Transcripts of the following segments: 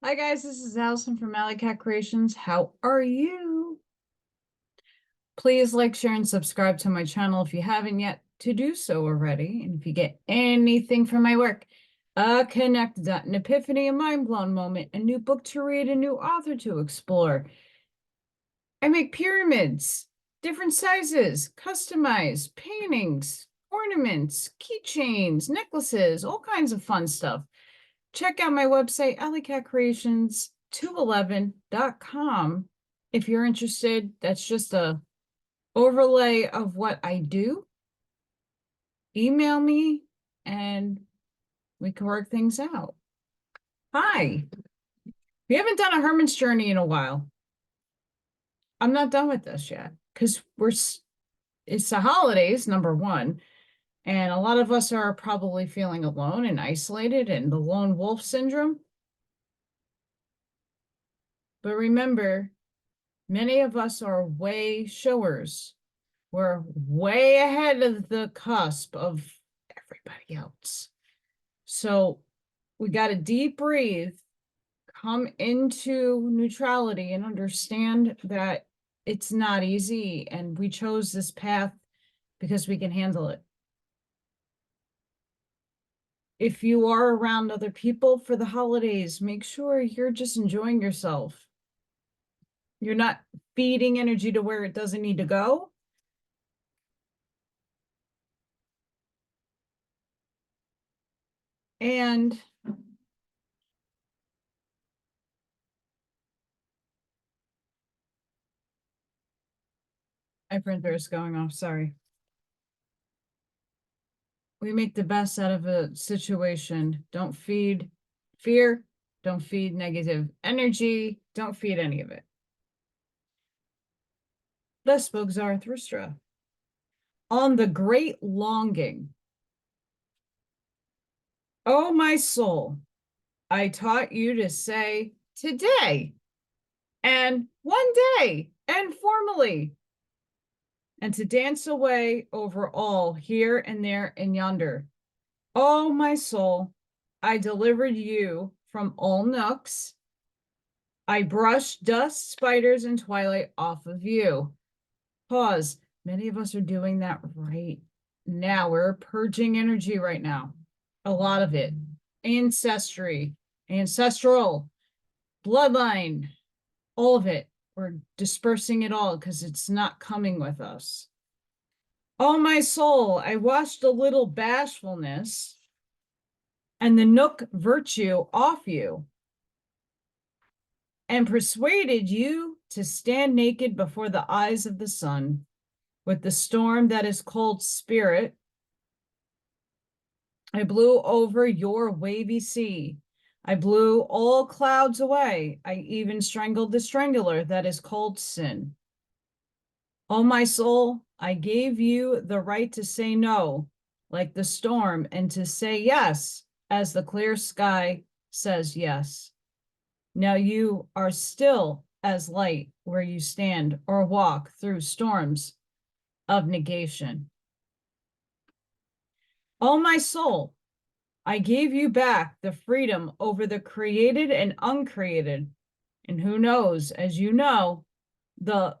Hi guys, this is Allison from Allykatkreations. How are you? Please like, share, and subscribe to my channel if you haven't yet to do so already. And if you get anything from my work, a connect dot, an epiphany, a mind-blown moment, a new book to read, a new author to explore. I make pyramids, different sizes, customized paintings, ornaments, keychains, necklaces, all kinds of fun stuff. Check out my website, AllyKatzkreations211.com. If you're interested, that's just a overlay of what I do. Email me and we can work things out. Hi. We haven't done a Hermit's journey in a while. I'm not done with this yet because it's the holidays, number one. And a lot of us are probably feeling alone and isolated and the lone wolf syndrome. But remember, many of us are way showers. We're way ahead of the cusp of everybody else. So we got to deep breathe, come into neutrality and understand that it's not easy. And we chose this path because we can handle it. If you are around other people for the holidays, make sure you're just enjoying yourself. You're not feeding energy to where it doesn't need to go. And my printer is going off, sorry. We make the best out of a situation. Don't feed fear. Don't feed negative energy. Don't feed any of it. Thus Spoke Zarathustra. On the great longing. Oh, my soul, I taught you to say today, and one day, and formally, and to dance away over all here and there and yonder. Oh, my soul, I delivered you from all nooks. I brushed dust, spiders, and twilight off of you. Pause. Many of us are doing that right now. We're purging energy right now. A lot of it. Ancestry, ancestral, bloodline, all of it. We're dispersing it all because it's not coming with us. Oh, my soul, I washed a little bashfulness and the nook virtue off you and persuaded you to stand naked before the eyes of the sun with the storm that is called spirit. I blew over your wavy sea. I blew all clouds away. I even strangled the strangler that is called sin. Oh, my soul, I gave you the right to say no, like the storm, and to say yes, as the clear sky says yes. Now you are still as light where you stand or walk through storms of negation. Oh, my soul, I gave you back the freedom over the created and uncreated. And who knows, as you know, the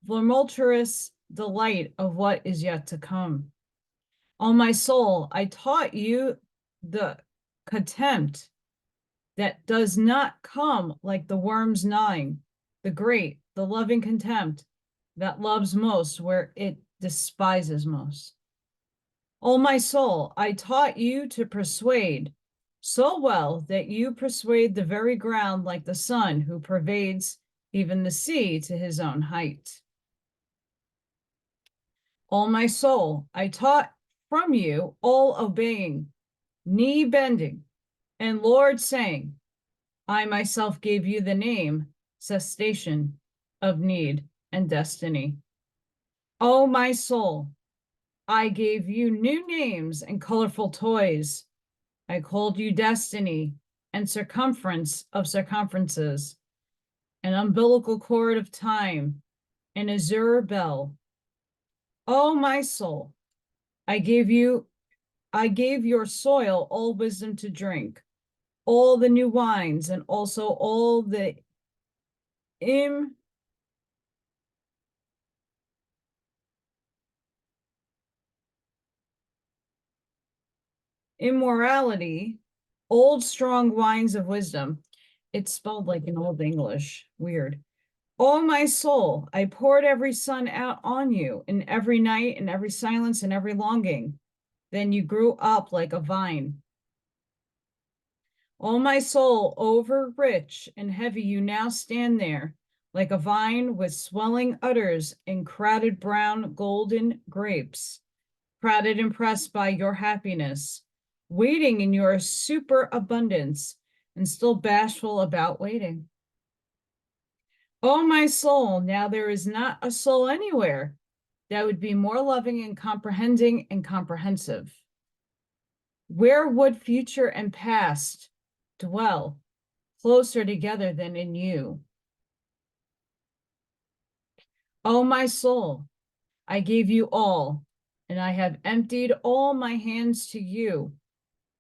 tumultuous delight of what is yet to come. Oh, my soul, I taught you the contempt that does not come like the worm's gnawing, the great, the loving contempt that loves most where it despises most. Oh, my soul, I taught you to persuade so well that you persuade the very ground like the sun who pervades even the sea to his own height. Oh, my soul, I taught from you all obeying, knee bending, and Lord saying, I myself gave you the name, cessation of need and destiny. Oh, my soul, I gave you new names and colorful toys. I called you destiny and circumference of circumferences, an umbilical cord of time, an azure bell. Oh, my soul, I gave your soil all wisdom to drink, all the new wines, and also all the immorality, old strong wines of wisdom. It's spelled like in Old English. Weird. Oh, my soul, I poured every sun out on you, in every night, in every silence, and every longing. Then you grew up like a vine. Oh, my soul, over rich and heavy, you now stand there, like a vine with swelling udders and crowded brown golden grapes, crowded and pressed by your happiness, waiting in your superabundance, and still bashful about waiting. Oh, my soul, now there is not a soul anywhere that would be more loving and comprehending and comprehensive. Where would future and past dwell closer together than in you? Oh, my soul, I gave you all, and I have emptied all my hands to you.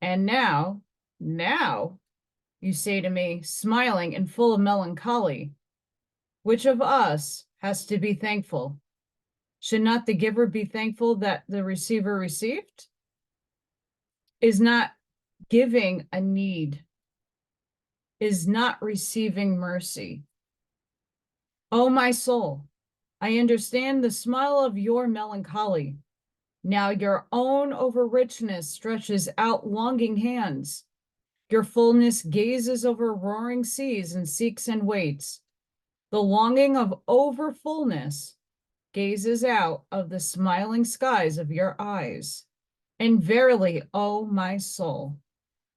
And now, you say to me, smiling and full of melancholy, which of us has to be thankful? Should not the giver be thankful that the receiver received? Is not giving a need, is not receiving mercy. Oh, my soul, I understand the smile of your melancholy. Now your own over richness stretches out longing hands. Your fullness gazes over roaring seas and seeks and waits. The longing of over fullness gazes out of the smiling skies of your eyes. And verily, oh my soul,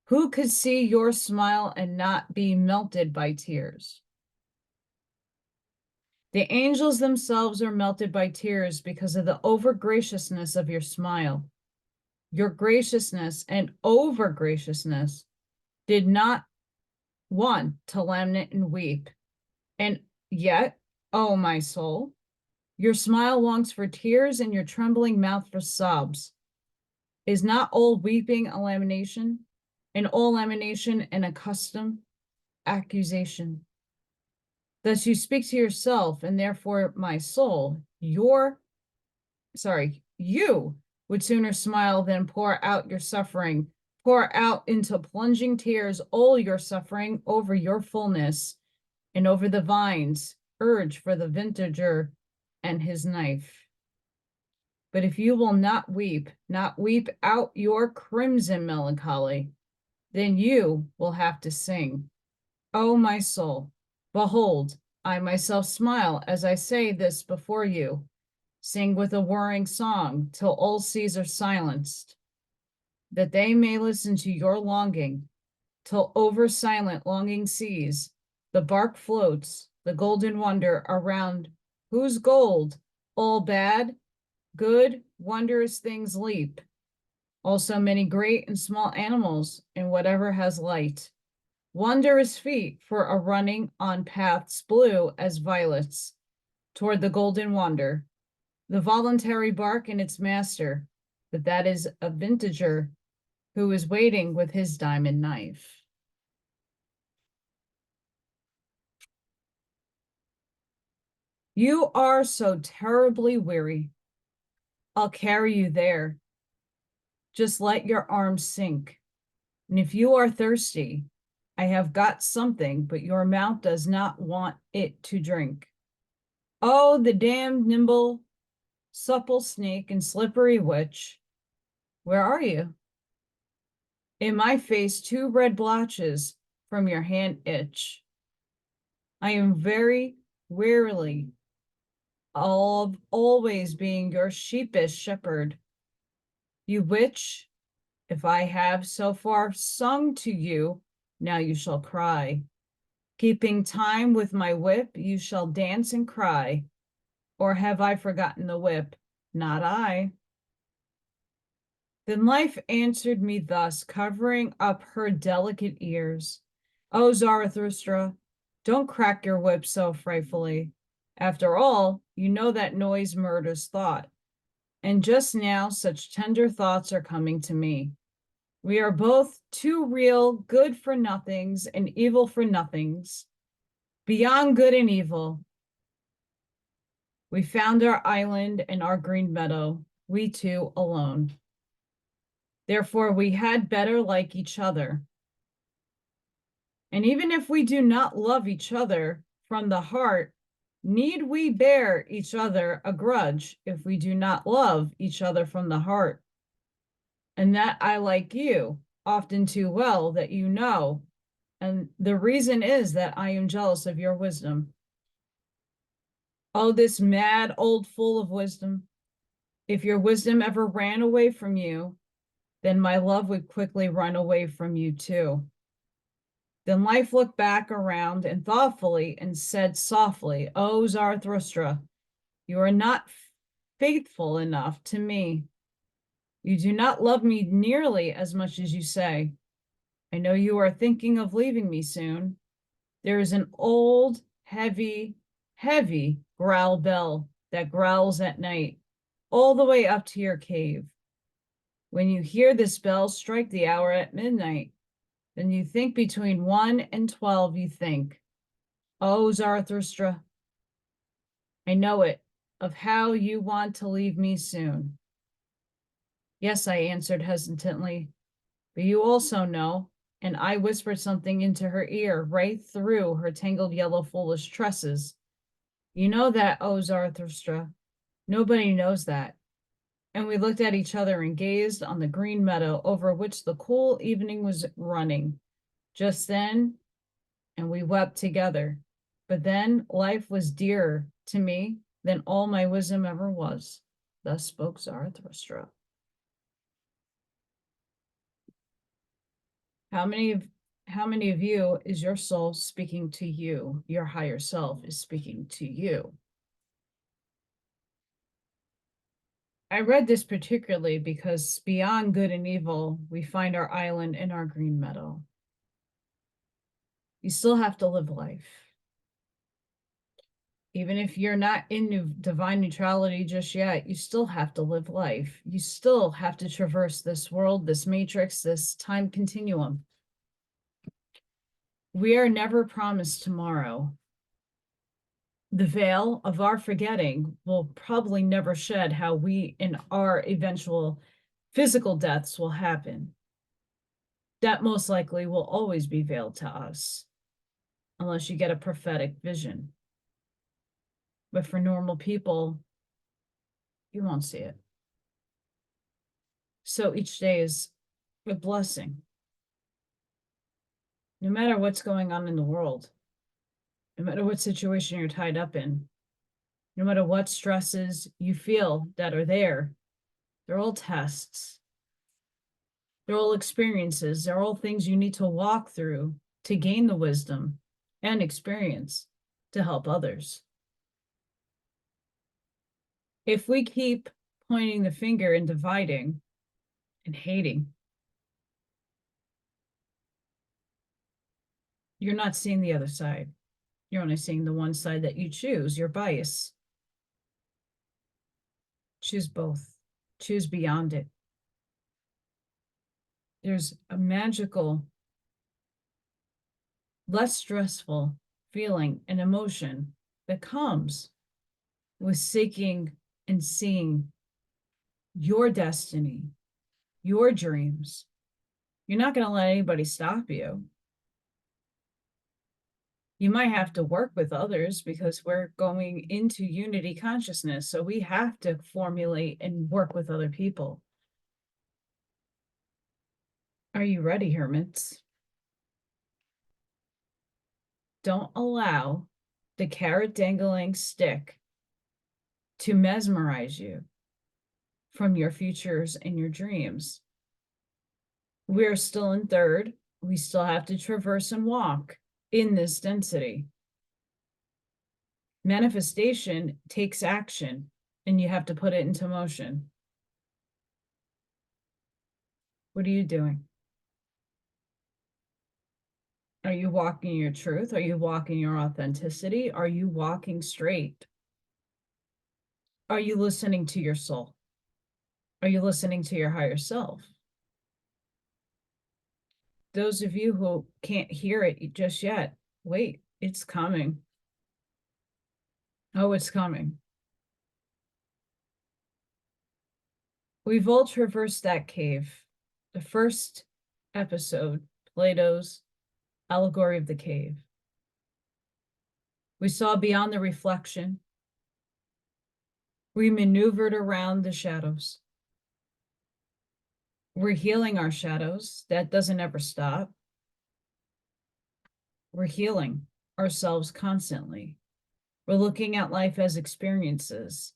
who could see your smile and not be melted by tears? The angels themselves are melted by tears because of the over graciousness of your smile. Your graciousness and over graciousness did not want to lament and weep. And yet, oh my soul, your smile longs for tears and your trembling mouth for sobs. Is not all weeping a lamentation, and all lamentation an accustomed accusation? Thus you speak to yourself, and therefore, my soul, you would sooner smile than pour out your suffering, pour out into plunging tears all your suffering over your fullness, and over the vines, urge for the vintager and his knife. But if you will not weep out your crimson melancholy, then you will have to sing. O my soul, behold, I myself smile as I say this before you. Sing with a whirring song till all seas are silenced, that they may listen to your longing, till over silent longing seas the bark floats, the golden wonder around whose gold all bad, good, wondrous things leap. Also many great and small animals in whatever has light. Wondrous feet for a running on paths blue as violets toward the golden wonder. The voluntary bark in its master, but that is a vintager who is waiting with his diamond knife. You are so terribly weary. I'll carry you there. Just let your arms sink. And if you are thirsty, I have got something, but your mouth does not want it to drink. Oh, the damned nimble, supple snake and slippery witch. Where are you? In my face, 2 red blotches from your hand itch. I am very wearily of always being your sheepish shepherd. You witch, if I have so far sung to you, now you shall cry. Keeping time with my whip, you shall dance and cry. Or have I forgotten the whip? Not I. Then life answered me thus, covering up her delicate ears. O Zarathustra, don't crack your whip so frightfully. After all, you know that noise murders thought. And just now such tender thoughts are coming to me. We are both two real good for nothings and evil for nothings, beyond good and evil. We found our island and our green meadow, we two alone. Therefore, we had better like each other. And even if we do not love each other from the heart, need we bear each other a grudge if we do not love each other from the heart? And that I like you often too well that you know. And the reason is that I am jealous of your wisdom. Oh, this mad old fool of wisdom. If your wisdom ever ran away from you, then my love would quickly run away from you too. Then life looked back around and thoughtfully and said softly, "Oh, Zarathustra, you are not faithful enough to me. You do not love me nearly as much as you say. I know you are thinking of leaving me soon. There is an old, heavy, heavy growl bell that growls at night, all the way up to your cave. When you hear this bell strike the hour at midnight, then you think between 1 and 12, you think, oh, Zarathustra, I know it, of how you want to leave me soon. Yes, I answered hesitantly, but you also know, and I whispered something into her ear right through her tangled yellow foolish tresses. You know that, oh, Zarathustra, nobody knows that. And we looked at each other and gazed on the green meadow over which the cool evening was running. Just then, and we wept together. But then life was dearer to me than all my wisdom ever was. Thus spoke Zarathustra. How many of you is your soul speaking to you? Your higher self is speaking to you. I read this particularly because beyond good and evil, we find our island in our green meadow. You still have to live life. Even if you're not in divine neutrality just yet, you still have to live life. You still have to traverse this world, this matrix, this time continuum. We are never promised tomorrow. The veil of our forgetting will probably never shed how we in our eventual physical deaths will happen. That most likely will always be veiled to us, unless you get a prophetic vision. But for normal people, you won't see it. So each day is a blessing. No matter what's going on in the world, no matter what situation you're tied up in, no matter what stresses you feel that are there, they're all tests. They're all experiences. They're all things you need to walk through to gain the wisdom and experience to help others. If we keep pointing the finger and dividing and hating, you're not seeing the other side. You're only seeing the one side that you choose, your bias. Choose both. Choose beyond it. There's a magical, less stressful feeling and emotion that comes with seeking and seeing your destiny, your dreams. You're not going to let anybody stop you. You might have to work with others because we're going into unity consciousness. So we have to formulate and work with other people. Are you ready, Hermits? Don't allow the carrot dangling stick to mesmerize you from your futures and your dreams. We're still in third. We still have to traverse and walk in this density. Manifestation takes action, and you have to put it into motion. What are you doing? Are you walking your truth? Are you walking your authenticity? Are you walking straight? Are you listening to your soul? Are you listening to your higher self? those of you who can't hear it just yet, wait, it's coming. Oh, it's coming. We've all traversed that cave. The first episode, Plato's Allegory of the Cave. We saw beyond the reflection. We maneuvered around the shadows. We're healing our shadows. That doesn't ever stop. We're healing ourselves constantly. We're looking at life as experiences,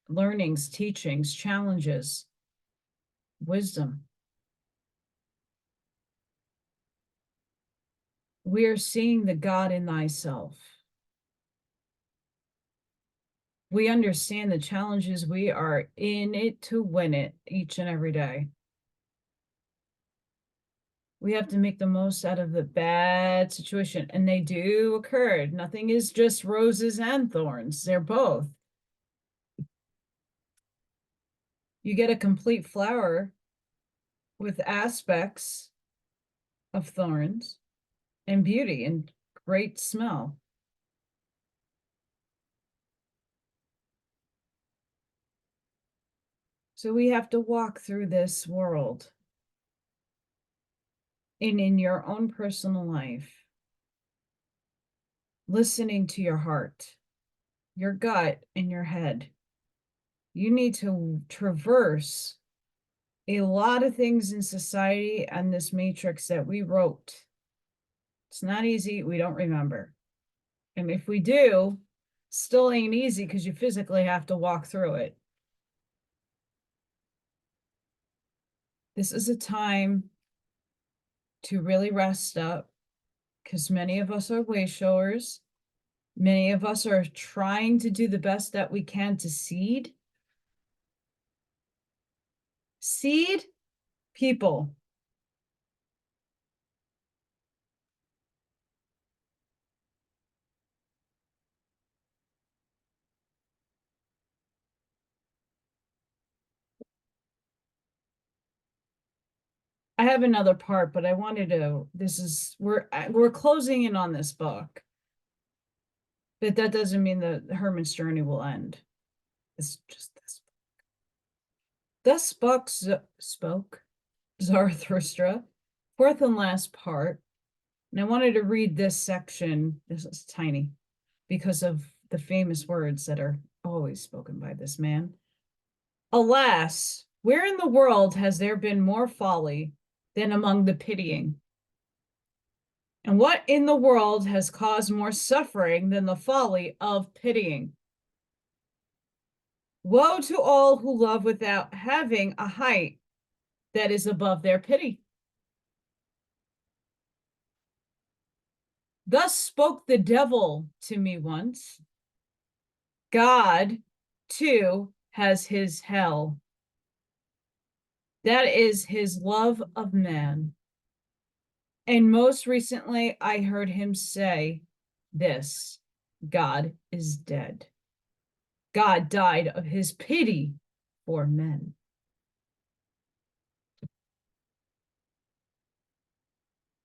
learnings, teachings, challenges, wisdom. We are seeing the God in thyself. We understand the challenges. We are in it to win it each and every day. We have to make the most out of the bad situation, and they do occur. Nothing is just roses and thorns. They're both. You get a complete flower with aspects of thorns and beauty and great smell. So we have to walk through this world and in your own personal life, listening to your heart, your gut, and your head. You need to traverse a lot of things in society and this matrix that we wrote. It's not easy. We don't remember. And if we do, still ain't easy because you physically have to walk through it. This is a time to really rest up because many of us are way showers. Many of us are trying to do the best that we can to seed. Seed people. I have another part, but I wanted to, we're closing in on this book. But that doesn't mean the Hermit's journey will end. It's just this. Thus spoke Zarathustra, fourth and last part. And I wanted to read this section. This is tiny because of the famous words that are always spoken by this man. Alas, where in the world has there been more folly than among the pitying? And what in the world has caused more suffering than the folly of pitying? Woe to all who love without having a height that is above their pity. Thus spoke the devil to me once. God, too, has his hell. That is his love of man. And most recently, I heard him say this: God is dead. God died of his pity for men.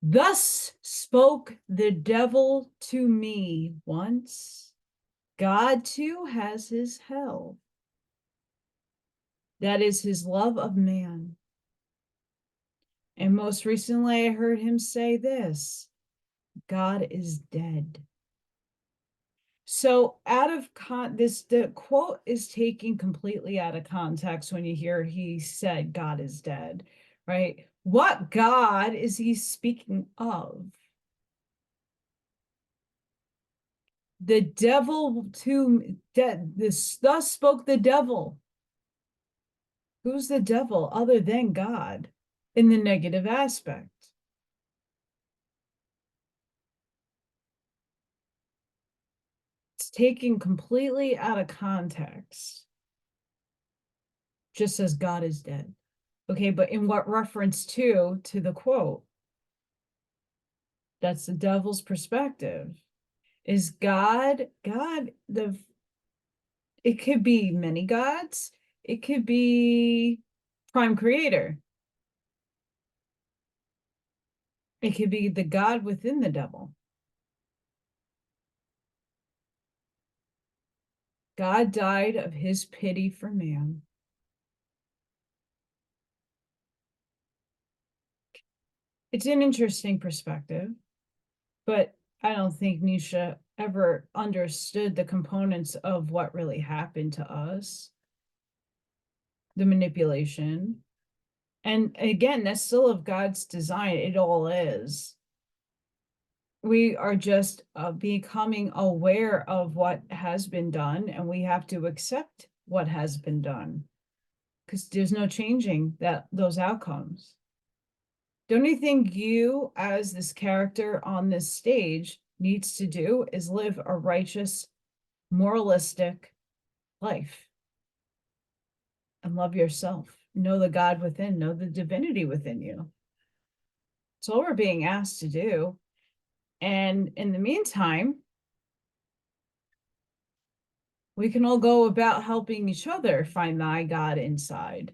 Thus spoke the devil to me once. God too has his hell. That is his love of man. And most recently, I heard him say this: God is dead. So the quote is taken completely out of context when you hear he said God is dead, right? What God is he speaking of? The devil thus spoke the devil. Who's the devil other than God in the negative aspect? It's taken completely out of context. Just says God is dead. Okay, but in what reference to the quote? That's the devil's perspective. Is God, it could be many gods. It could be prime creator. It could be the God within the devil. God died of his pity for man. It's an interesting perspective, but I don't think Nietzsche ever understood the components of what really happened to us, the manipulation. And again, that's still of God's design. It all is. We are just becoming aware of what has been done, and we have to accept what has been done because there's no changing those outcomes. The only thing you, as this character on this stage, needs to do is live a righteous, moralistic life and love yourself. Know the God within, know the divinity within you. It's all we're being asked to do. And in the meantime, we can all go about helping each other find thy God inside.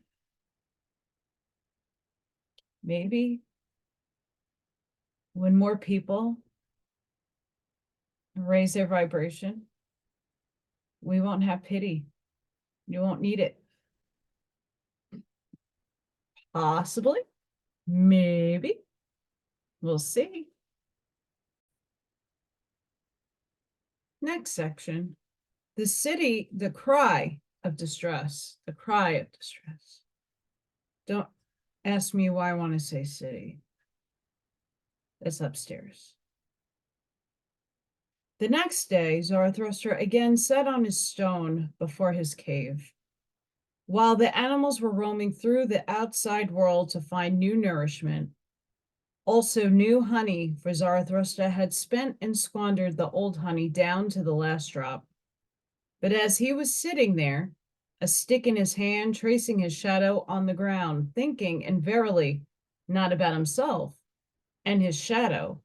Maybe when more people raise their vibration, we won't have pity. You won't need it. Possibly. Maybe. We'll see. Next section. The city, the cry of distress. The cry of distress. Don't ask me why I want to say city. That's upstairs. The next day, Zarathustra again sat on his stone before his cave. While the animals were roaming through the outside world to find new nourishment, also new honey, for Zarathustra had spent and squandered the old honey down to the last drop. But as he was sitting there, a stick in his hand, tracing his shadow on the ground, thinking, and verily, not about himself and his shadow,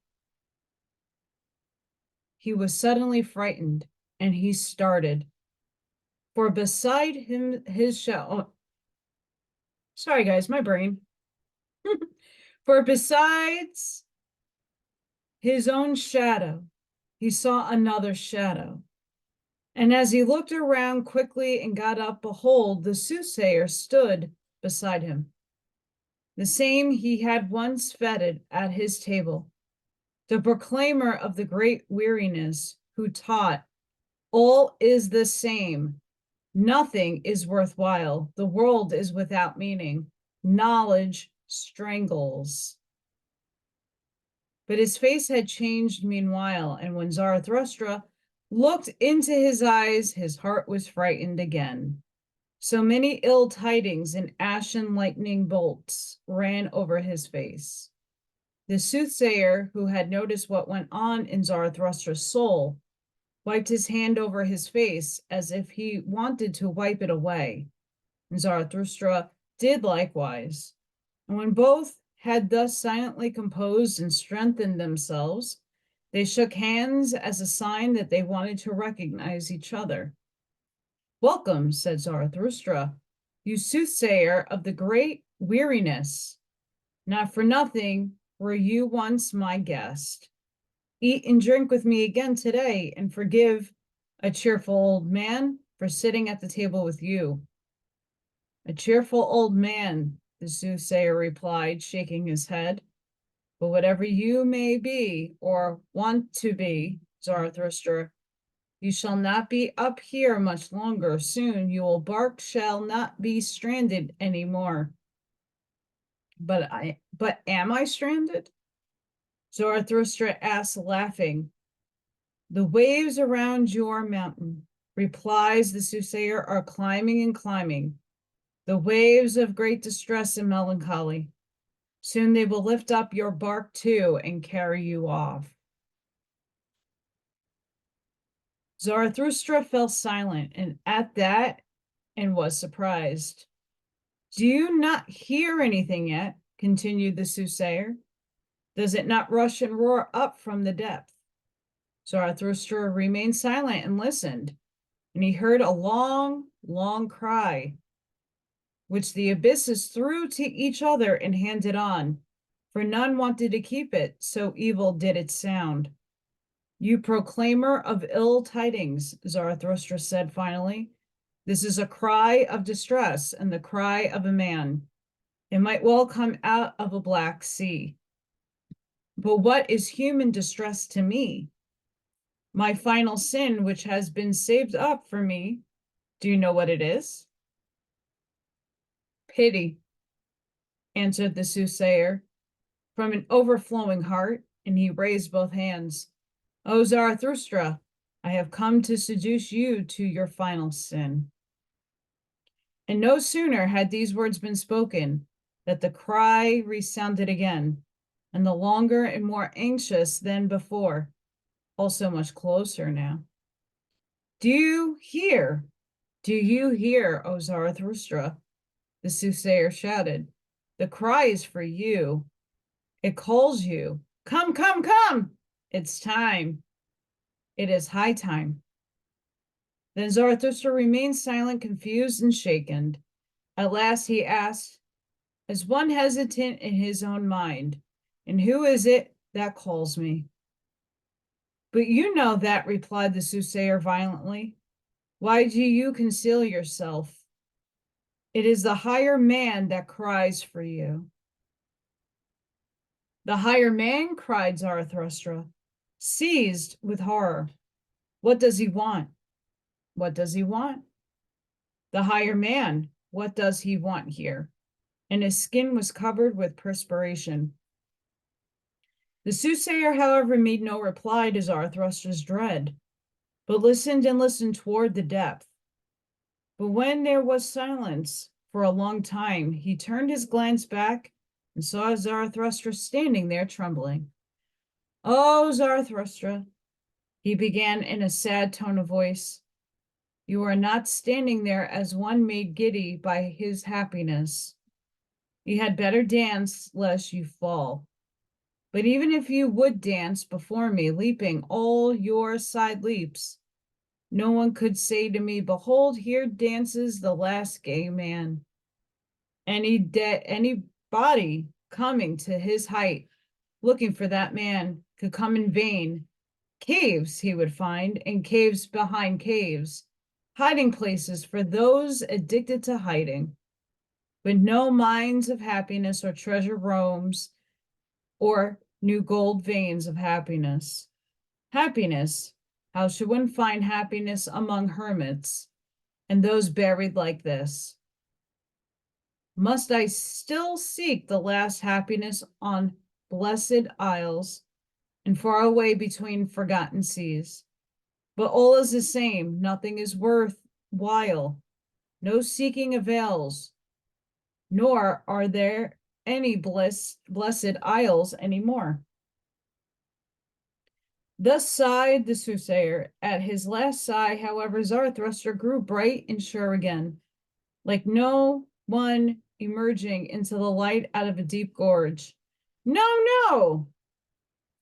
he was suddenly frightened, and he started. For beside him, his shadow. Sorry, guys, my brain. For besides his own shadow, he saw another shadow. And as he looked around quickly and got up, behold, the soothsayer stood beside him, the same he had once feted at his table, the proclaimer of the great weariness, who taught, all is the same, nothing is worthwhile, the world is without meaning, knowledge strangles. But his face had changed meanwhile, and when Zarathustra looked into his eyes, his heart was frightened again. So many ill tidings and ashen lightning bolts ran over his face. The soothsayer, who had noticed what went on in Zarathustra's soul, wiped his hand over his face as if he wanted to wipe it away. And Zarathustra did likewise. And when both had thus silently composed and strengthened themselves, they shook hands as a sign that they wanted to recognize each other. Welcome, said Zarathustra, you soothsayer of the great weariness. Not for nothing were you once my guest. Eat and drink with me again today, and forgive a cheerful old man for sitting at the table with you. A cheerful old man, the soothsayer replied, shaking his head. But whatever you may be or want to be, Zarathustra, you shall not be up here much longer. Soon your bark shall not be stranded anymore. But am I stranded? Zarathustra asked, laughing. The waves around your mountain, replies the soothsayer, are climbing and climbing. The waves of great distress and melancholy. Soon they will lift up your bark too and carry you off. Zarathustra fell silent, and at that, and was surprised. Do you not hear anything yet? Continued the soothsayer. Does it not rush and roar up from the depth? Zarathustra remained silent and listened, and he heard a long, long cry, which the abysses threw to each other and handed on, for none wanted to keep it, so evil did it sound. You proclaimer of ill tidings, Zarathustra said finally. This is a cry of distress and the cry of a man. It might well come out of a black sea. But what is human distress to me? My final sin, which has been saved up for me, do you know what it is? Pity, answered the soothsayer, from an overflowing heart, and he raised both hands. O Zarathustra, I have come to seduce you to your final sin. And no sooner had these words been spoken that the cry resounded again, and the longer and more anxious than before, also much closer now. Do you hear? Do you hear, O Zarathustra? The soothsayer shouted. The cry is for you. It calls you. Come, come, come! It's time. It is high time. Then Zarathustra remained silent, confused, and shaken. At last he asked, as one hesitant in his own mind, and who is it that calls me? But you know that, replied the soothsayer violently. Why do you conceal yourself? It is the higher man that cries for you. The higher man, cried Zarathustra, seized with horror. What does he want? What does he want? The higher man, what does he want here? And his skin was covered with perspiration. The soothsayer, however, made no reply to Zarathustra's dread, but listened and listened toward the depth. But when there was silence for a long time, he turned his glance back and saw Zarathustra standing there trembling. Oh, Zarathustra, he began in a sad tone of voice, you are not standing there as one made giddy by his happiness. You had better dance lest you fall. But even if you would dance before me, leaping all your side leaps, no one could say to me, behold, here dances the last gay man. Anybody coming to his height, looking for that man, could come in vain. Caves he would find, and caves behind caves, hiding places for those addicted to hiding. But no mines of happiness or treasure roams, or new gold veins of happiness. Happiness, how should one find happiness among hermits, and those buried like this? Must I still seek the last happiness on blessed isles, and far away between forgotten seas? But all is the same, nothing is worth while, no seeking avails, nor are there any blessed isles anymore. Thus sighed the soothsayer. At his last sigh, however, Zarathustra grew bright and sure again, like no one emerging into the light out of a deep gorge. No, no!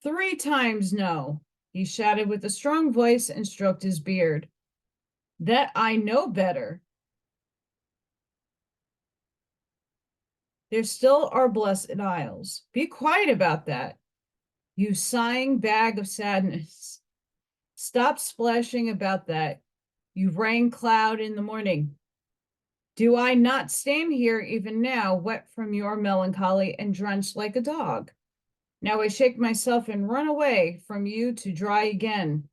3 times no, he shouted with a strong voice and stroked his beard. That I know better. There still are blessed isles. Be quiet about that, you sighing bag of sadness. Stop splashing about that, you rain cloud in the morning. Do I not stand here even now, wet from your melancholy and drenched like a dog? Now I shake myself and run away from you to dry again.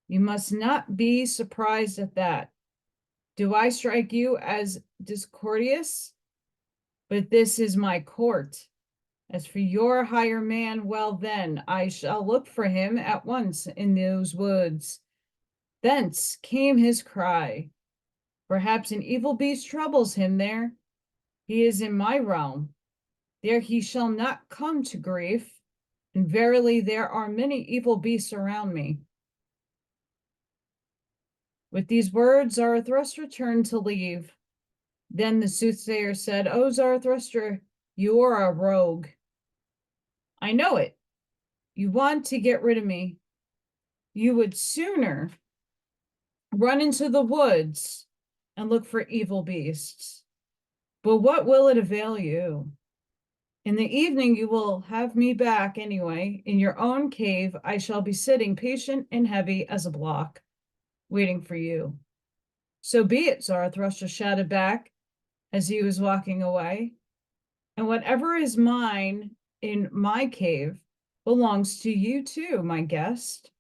You must not be surprised at that. Do I strike you as discourteous? But this is my court. As for your higher man, well then, I shall look for him at once in those woods. Thence came his cry. Perhaps an evil beast troubles him there. He is in my realm. There he shall not come to grief. And verily there are many evil beasts around me. With these words, Zarathustra turned to leave. Then the soothsayer said, O Zarathustra, you are a rogue. I know it. You want to get rid of me. You would sooner run into the woods and look for evil beasts. But what will it avail you? In the evening, you will have me back anyway. In your own cave, I shall be sitting patient and heavy as a block, waiting for you. So be it, Zarathustra shouted back as he was walking away. And whatever is mine in my cave belongs to you too, my guest.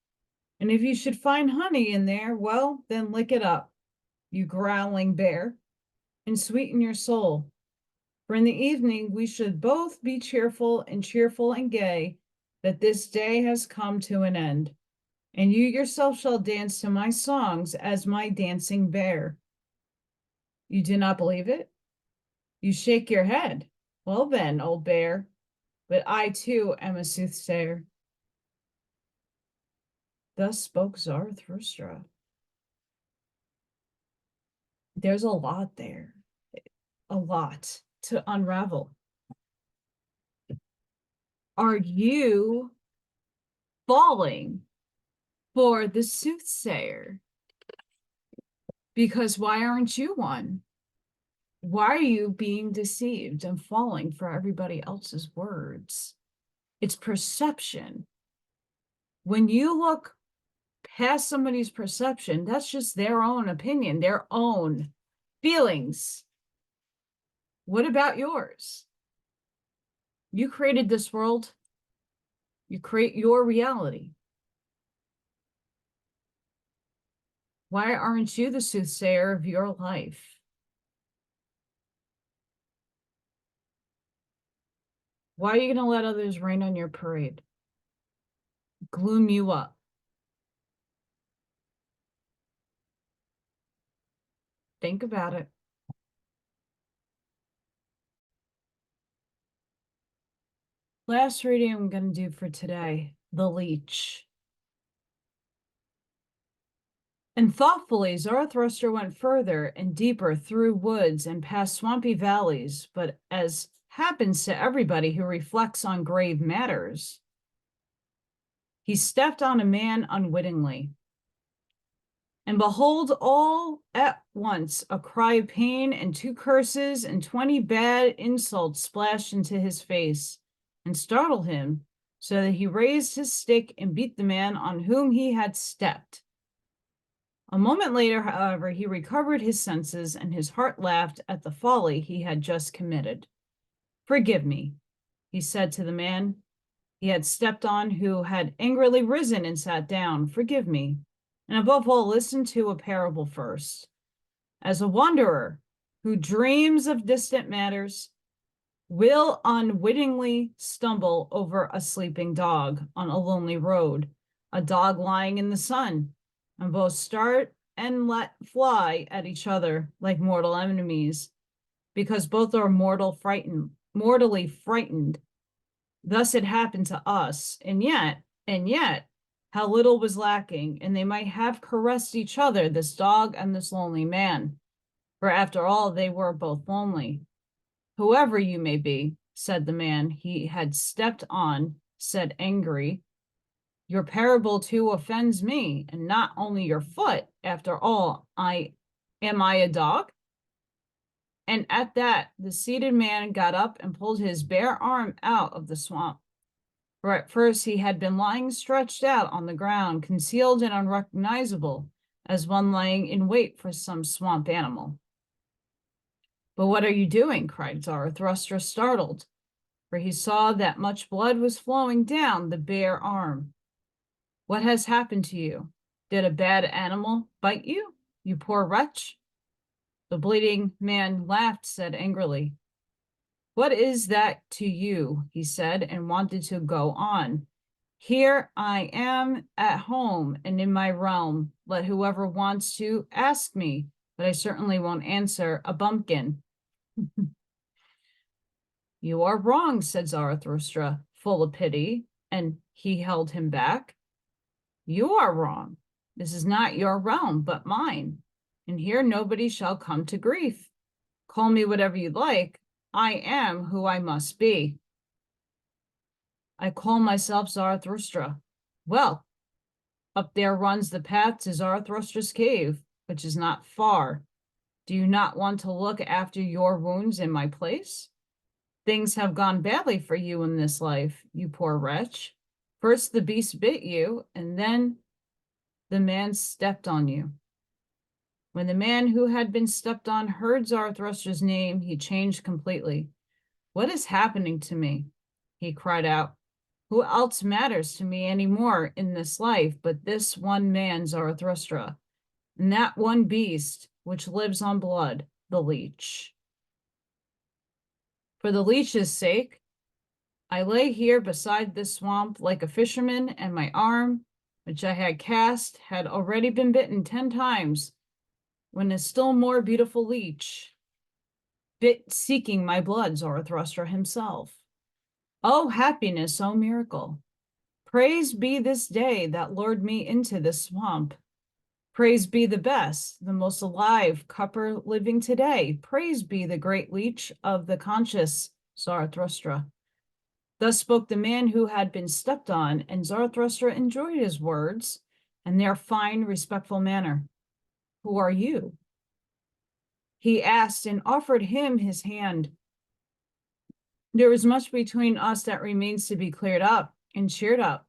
And if you should find honey in there, well, then lick it up, you growling bear, and sweeten your soul. For in the evening we should both be cheerful and gay, that this day has come to an end. And you yourself shall dance to my songs as my dancing bear. You do not believe it? You shake your head. Well then, old bear, but I too am a soothsayer. Thus spoke Zarathustra. There's a lot there, a lot to unravel. Are you falling for the soothsayer? Because why aren't you one? Why are you being deceived and falling for everybody else's words? It's perception. When you look past somebody's perception, that's just their own opinion, their own feelings. What about yours? You created this world. You create your reality. Why aren't you the soothsayer of your life? Why are you going to let others rain on your parade? Gloom you up? Think about it. Last reading I'm going to do for today, the Leech. And thoughtfully, Zarathustra went further and deeper through woods and past swampy valleys, but as happens to everybody who reflects on grave matters, he stepped on a man unwittingly. And behold, all at once a cry of pain and 2 curses and 20 bad insults splashed into his face and startled him, so that he raised his stick and beat the man on whom he had stepped. A moment later, however, he recovered his senses, and his heart laughed at the folly he had just committed. Forgive me, he said to the man he had stepped on, who had angrily risen and sat down. Forgive me, and above all, listen to a parable first. As a wanderer who dreams of distant matters will unwittingly stumble over a sleeping dog on a lonely road, a dog lying in the sun, and both start and let fly at each other like mortal enemies, because both are mortally frightened. Thus it happened to us, and yet, how little was lacking, and they might have caressed each other, this dog and this lonely man, for after all, they were both lonely. Whoever you may be, said the man he had stepped on, said angry, your parable too offends me, and not only your foot. After all, am I a dog? And at that, the seated man got up and pulled his bare arm out of the swamp. For at first he had been lying stretched out on the ground, concealed and unrecognizable, as one lying in wait for some swamp animal. But what are you doing? Cried Zarathustra, startled, for he saw that much blood was flowing down the bare arm. What has happened to you? Did a bad animal bite you, you poor wretch? The bleeding man laughed, said angrily, what is that to you? He said, and wanted to go on. Here I am at home and in my realm. Let whoever wants to ask me, but I certainly won't answer a bumpkin. You are wrong, said Zarathustra, full of pity, and he held him back. You are wrong. This is not your realm, but mine, and here nobody shall come to grief. Call me whatever you like. I am who I must be. I call myself Zarathustra. Well, up there runs the path to Zarathustra's cave, which is not far. Do you not want to look after your wounds in my place? Things have gone badly for you in this life, you poor wretch. First the beast bit you, and then the man stepped on you. When the man who had been stepped on heard Zarathustra's name, he changed completely. What is happening to me? He cried out. Who else matters to me anymore in this life but this one man, Zarathustra, and that one beast which lives on blood, the leech? For the leech's sake, I lay here beside this swamp like a fisherman, and my arm, which I had cast, had already been bitten 10 times, when a still more beautiful leech bit, seeking my blood, Zarathustra himself. Oh happiness, oh miracle! Praise be this day that lured me into this swamp. Praise be the best, the most alive cupper living today. Praise be the great leech of the conscious Zarathustra. Thus spoke the man who had been stepped on, and Zarathustra enjoyed his words and their fine, respectful manner. Who are you? He asked and offered him his hand. There is much between us that remains to be cleared up and cheered up.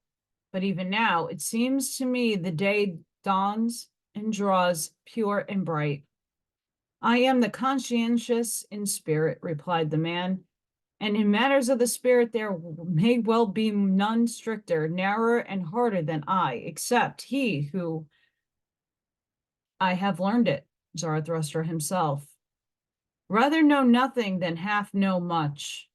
But even now, it seems to me the day dawns and draws pure and bright. I am the conscientious in spirit, replied the man, and in matters of the spirit there may well be none stricter, narrower, and harder than I, except he who I have learned it, Zarathustra himself. Rather know nothing than half know much.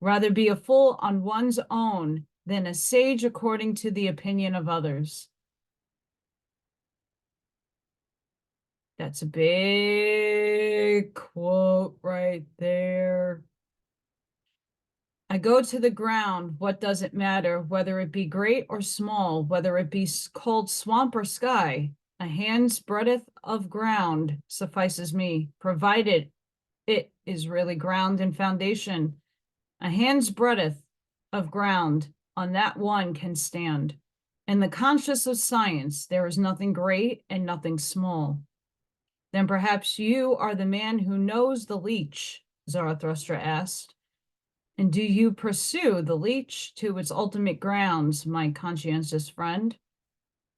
Rather be a fool on one's own than a sage according to the opinion of others. That's a big quote right there. I go to the ground. What does it matter, whether it be great or small, whether it be called swamp or sky? A hand's breadth of ground suffices me, provided it is really ground and foundation. A hand's breadth of ground, on that one can stand. In the conscience of science, there is nothing great and nothing small. Then perhaps you are the man who knows the leech, Zarathustra asked. And do you pursue the leech to its ultimate grounds, my conscientious friend?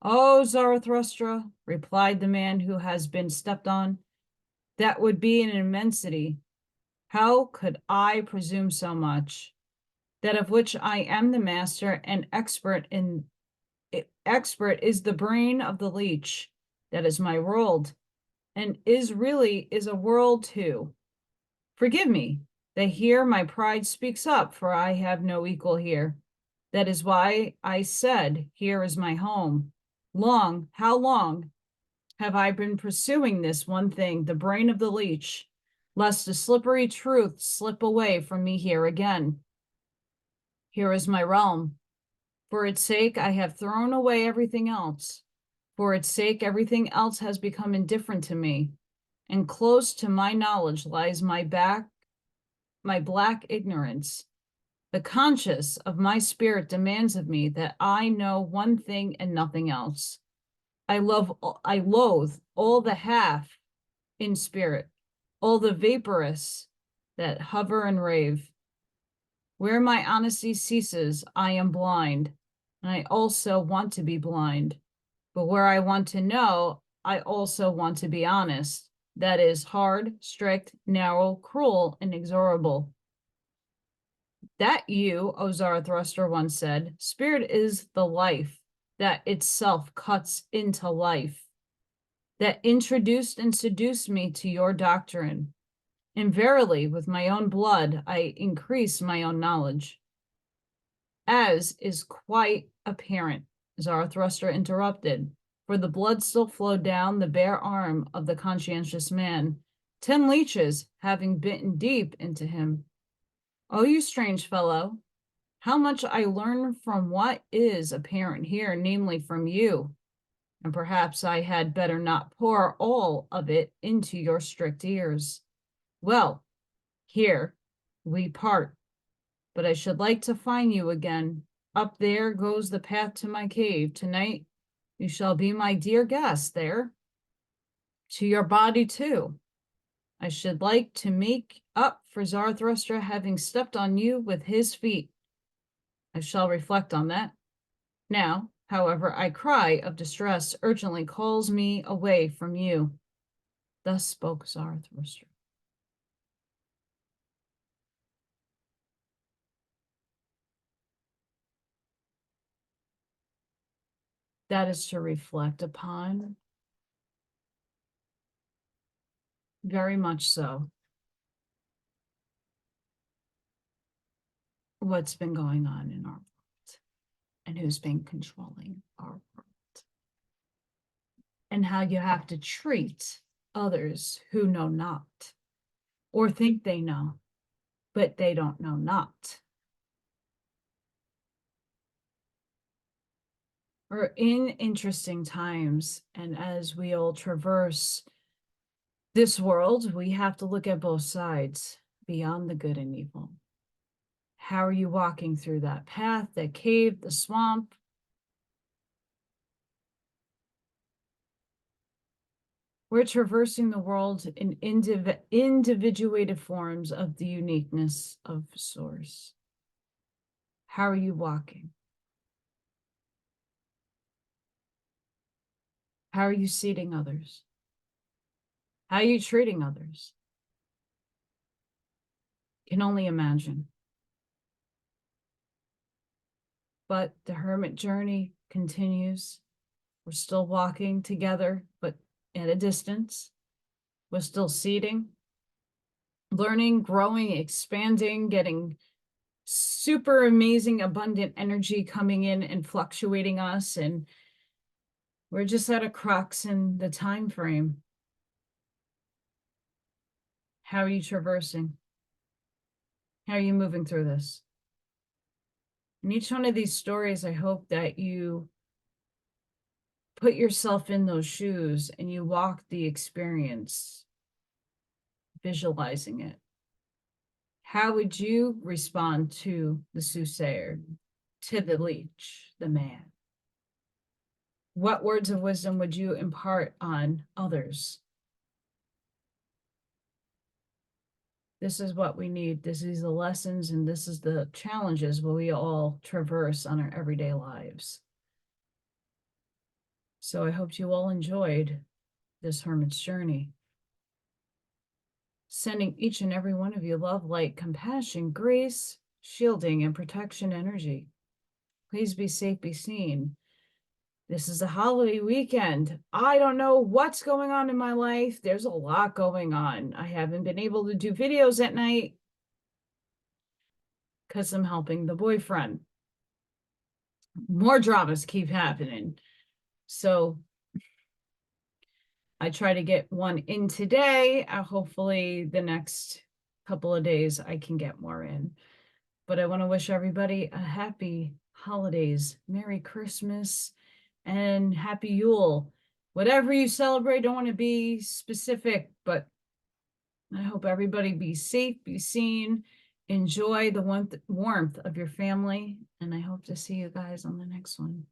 Oh, Zarathustra, replied the man who has been stepped on, that would be an immensity. How could I presume so much? That of which I am the master and expert is the brain of the leech. That is my world, and is a world too. Forgive me, that here my pride speaks up, for I have no equal here. That is why I said, here is my home. How long have I been pursuing this one thing, the brain of the leech, lest the slippery truth slip away from me here again? Here is my realm. For its sake, I have thrown away everything else. For its sake, everything else has become indifferent to me. And close to my knowledge lies my black ignorance. The conscience of my spirit demands of me that I know one thing and nothing else. I loathe all the half in spirit, all the vaporous that hover and rave. Where my honesty ceases, I am blind, and I also want to be blind. But where I want to know, I also want to be honest. That is hard, strict, narrow, cruel, inexorable. That you, O Zarathustra, once said, spirit is the life that itself cuts into life, that introduced and seduced me to your doctrine. And verily, with my own blood, I increase my own knowledge. As is quite apparent, Zarathustra interrupted, for the blood still flowed down the bare arm of the conscientious man, 10 leeches having bitten deep into him. Oh, you strange fellow, how much I learn from what is apparent here, namely from you. And perhaps I had better not pour all of it into your strict ears. Well, here we part, but I should like to find you again. Up there goes the path to my cave. Tonight you shall be my dear guest there. To your body too. I should like to make up for Zarathustra having stepped on you with his feet. I shall reflect on that. Now, however, I cry of distress urgently calls me away from you. Thus spoke Zarathustra. That is to reflect upon. Very much so. What's been going on in our world and who's been controlling our world. And how you have to treat others who know not or think they know, but they don't know not. We're in interesting times, and as we all traverse this world, we have to look at both sides, beyond the good and evil. How are you walking through that path, that cave, the swamp? We're traversing the world in individuated forms of the uniqueness of Source. How are you walking? How are you seating others? How are you treating others? Can only imagine. But the hermit journey continues. We're still walking together, but at a distance. We're still seating, learning, growing, expanding, getting super amazing, abundant energy coming in and fluctuating us. And we're just at a crux in the time frame. How are you traversing? How are you moving through this? In each one of these stories, I hope that you put yourself in those shoes and you walk the experience, visualizing it. How would you respond to the soothsayer, to the leech, the man? What words of wisdom would you impart on others? This is what we need. This is the lessons and this is the challenges we all traverse on our everyday lives. So I hope you all enjoyed this hermit's journey. Sending each and every one of you love, light, compassion, grace, shielding, and protection energy. Please be safe, be seen. This is a holiday weekend. I don't know what's going on in my life. There's a lot going on. I haven't been able to do videos at night because I'm helping the boyfriend. More dramas keep happening. So I try to get one in today. Hopefully the next couple of days I can get more in. But I want to wish everybody a happy holidays, Merry Christmas, and Happy Yule. Whatever you celebrate, don't want to be specific, but I hope everybody be safe, be seen, enjoy the warmth of your family, and I hope to see you guys on the next one.